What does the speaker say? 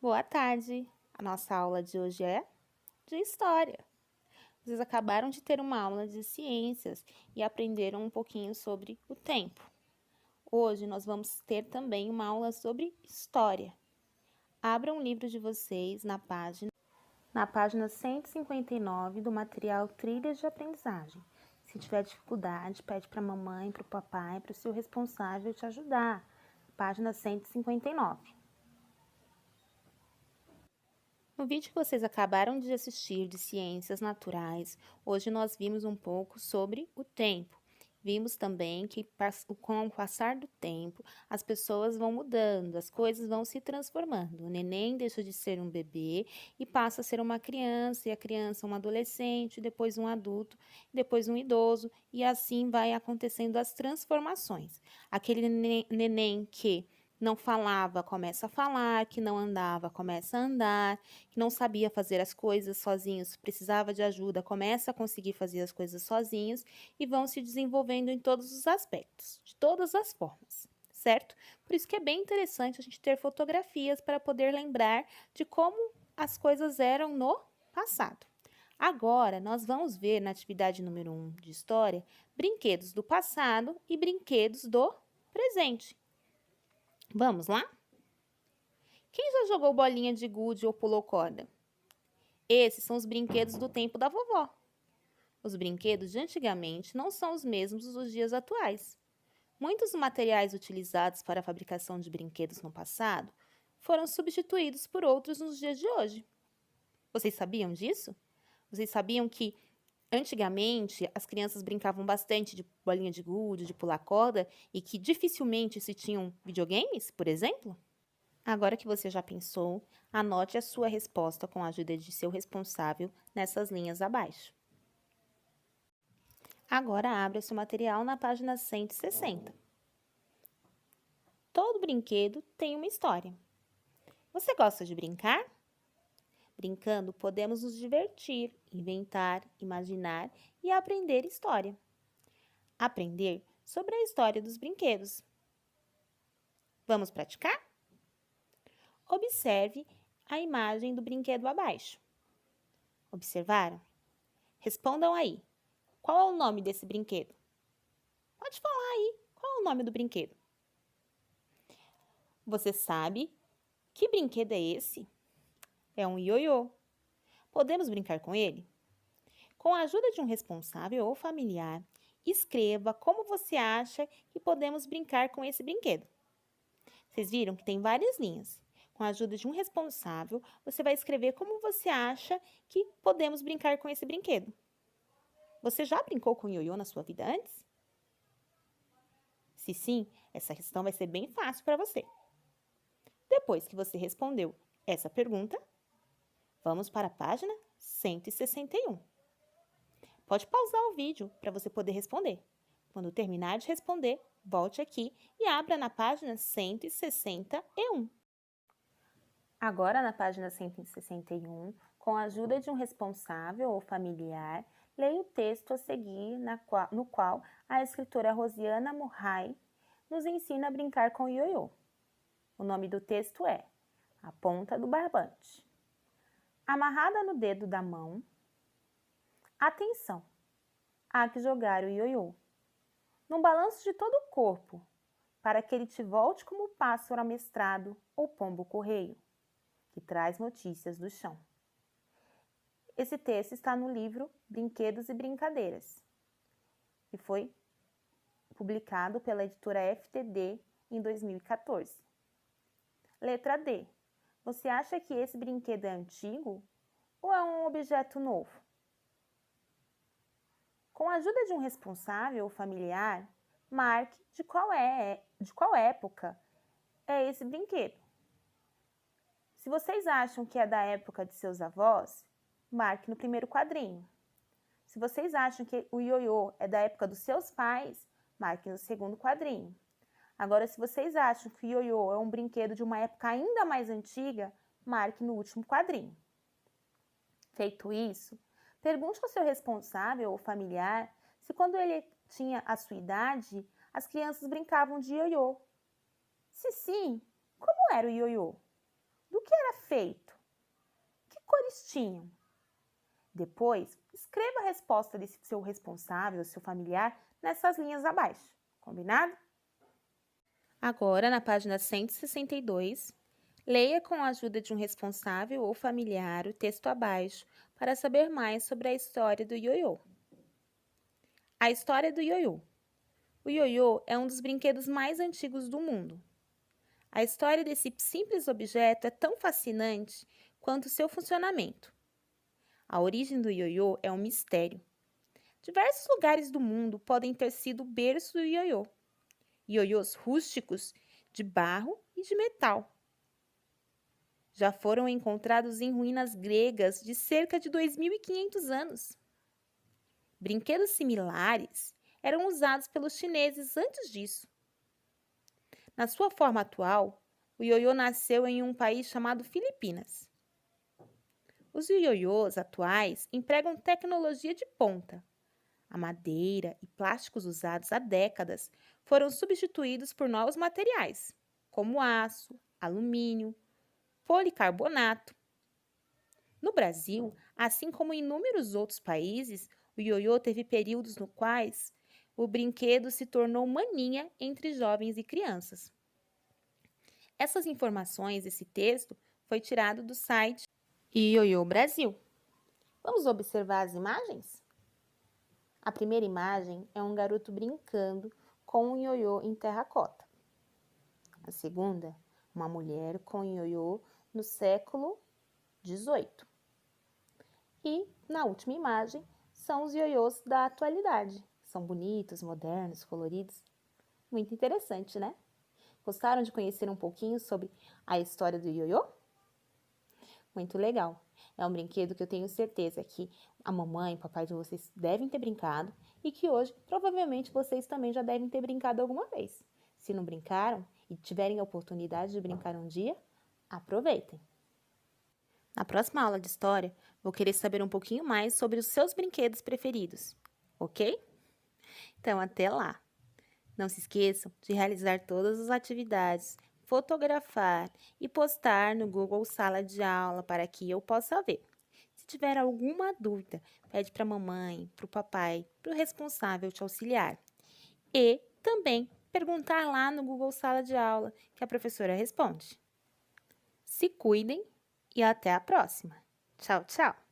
Boa tarde! A nossa aula de hoje é de História. Vocês acabaram de ter uma aula de Ciências e aprenderam um pouquinho sobre o tempo. Hoje nós vamos ter também uma aula sobre História. Abram o livro de vocês na página 159 do material Trilhas de Aprendizagem. Se tiver dificuldade, pede para a mamãe, para o papai, para o seu responsável te ajudar. Página 159. No vídeo que vocês acabaram de assistir de Ciências Naturais, hoje nós vimos um pouco sobre o tempo. Vimos também que com o passar do tempo, as pessoas vão mudando, as coisas vão se transformando. O neném deixa de ser um bebê e passa a ser uma criança, e a criança um adolescente, depois um adulto, depois um idoso, e assim vai acontecendo as transformações. Aquele neném que não falava, começa a falar, que não andava, começa a andar, que não sabia fazer as coisas sozinhos, precisava de ajuda, começa a conseguir fazer as coisas sozinhos e vão se desenvolvendo em todos os aspectos, de todas as formas, certo? Por isso que é bem interessante a gente ter fotografias para poder lembrar de como as coisas eram no passado. Agora, nós vamos ver na atividade número 1 de História, brinquedos do passado e brinquedos do presente. Vamos lá? Quem já jogou bolinha de gude ou pulou corda? Esses são os brinquedos do tempo da vovó. Os brinquedos de antigamente não são os mesmos dos dias atuais. Muitos materiais utilizados para a fabricação de brinquedos no passado foram substituídos por outros nos dias de hoje. Vocês sabiam disso? Vocês sabiam que antigamente as crianças brincavam bastante de bolinha de gude, de pular corda e que dificilmente se tinham videogames, por exemplo? Agora que você já pensou, anote a sua resposta com a ajuda de seu responsável nessas linhas abaixo. Agora abra seu material na página 160. Todo brinquedo tem uma história. Você gosta de brincar? Brincando, podemos nos divertir, inventar, imaginar e aprender história. Aprender sobre a história dos brinquedos. Vamos praticar? Observe a imagem do brinquedo abaixo. Observaram? Respondam aí. Qual é o nome desse brinquedo? Pode falar aí. Qual é o nome do brinquedo? Você sabe que brinquedo é esse? É um ioiô. Podemos brincar com ele? Com a ajuda de um responsável ou familiar, escreva como você acha que podemos brincar com esse brinquedo. Vocês viram que tem várias linhas. Com a ajuda de um responsável, você vai escrever como você acha que podemos brincar com esse brinquedo. Você já brincou com ioiô na sua vida antes? Se sim, essa questão vai ser bem fácil para você. Depois que você respondeu essa pergunta, vamos para a página 161. Pode pausar o vídeo para você poder responder. Quando terminar de responder, volte aqui e abra na página 161. Agora, na página 161, com a ajuda de um responsável ou familiar, leia o texto a seguir, no qual a escritora Rosiana Murray nos ensina a brincar com o ioiô. O nome do texto é A Ponta do Barbante. Amarrada no dedo da mão, atenção! Há que jogar o ioiô num balanço de todo o corpo, para que ele te volte como o pássaro amestrado ou pombo-correio, que traz notícias do chão. Esse texto está no livro Brinquedos e Brincadeiras e foi publicado pela editora FTD em 2014. Letra D. Você acha que esse brinquedo é antigo ou é um objeto novo? Com a ajuda de um responsável ou familiar, marque de qual época é esse brinquedo. Se vocês acham que é da época de seus avós, marque no primeiro quadrinho. Se vocês acham que o ioiô é da época dos seus pais, marque no segundo quadrinho. Agora, se vocês acham que o ioiô é um brinquedo de uma época ainda mais antiga, marque no último quadrinho. Feito isso, pergunte ao seu responsável ou familiar se quando ele tinha a sua idade, as crianças brincavam de ioiô. Se sim, como era o ioiô? Do que era feito? Que cores tinham? Depois, escreva a resposta desse seu responsável, seu familiar, nessas linhas abaixo. Combinado? Agora, na página 162, leia com a ajuda de um responsável ou familiar o texto abaixo para saber mais sobre a história do ioiô. A história do ioiô. O ioiô é um dos brinquedos mais antigos do mundo. A história desse simples objeto é tão fascinante quanto seu funcionamento. A origem do ioiô é um mistério. Diversos lugares do mundo podem ter sido o berço do ioiô. Ioiôs rústicos, de barro e de metal. Já foram encontrados em ruínas gregas de cerca de 2.500 anos. Brinquedos similares eram usados pelos chineses antes disso. Na sua forma atual, o ioiô nasceu em um país chamado Filipinas. Os ioiôs atuais empregam tecnologia de ponta. A madeira e plásticos usados há décadas foram substituídos por novos materiais, como aço, alumínio, policarbonato. No Brasil, assim como em inúmeros outros países, o ioiô teve períodos nos quais o brinquedo se tornou mania entre jovens e crianças. Essas informações, esse texto, foi tirado do site Ioiô Brasil. Vamos observar as imagens? A primeira imagem é um garoto brincando com um ioiô em terracota. A segunda, uma mulher com um ioiô no século XVIII. E, na última imagem, são os ioiôs da atualidade. São bonitos, modernos, coloridos. Muito interessante, né? Gostaram de conhecer um pouquinho sobre a história do ioiô? Muito legal. É um brinquedo que eu tenho certeza que a mamãe e o papai de vocês devem ter brincado e que hoje, provavelmente, vocês também já devem ter brincado alguma vez. Se não brincaram e tiverem a oportunidade de brincar um dia, aproveitem! Na próxima aula de história, vou querer saber um pouquinho mais sobre os seus brinquedos preferidos, ok? Então, até lá! Não se esqueçam de realizar todas as atividades, fotografar e postar no Google Sala de Aula para que eu possa ver. Se tiver alguma dúvida, pede para a mamãe, para o papai, para o responsável te auxiliar. E também perguntar lá no Google Sala de Aula que a professora responde. Se cuidem e até a próxima. Tchau, tchau!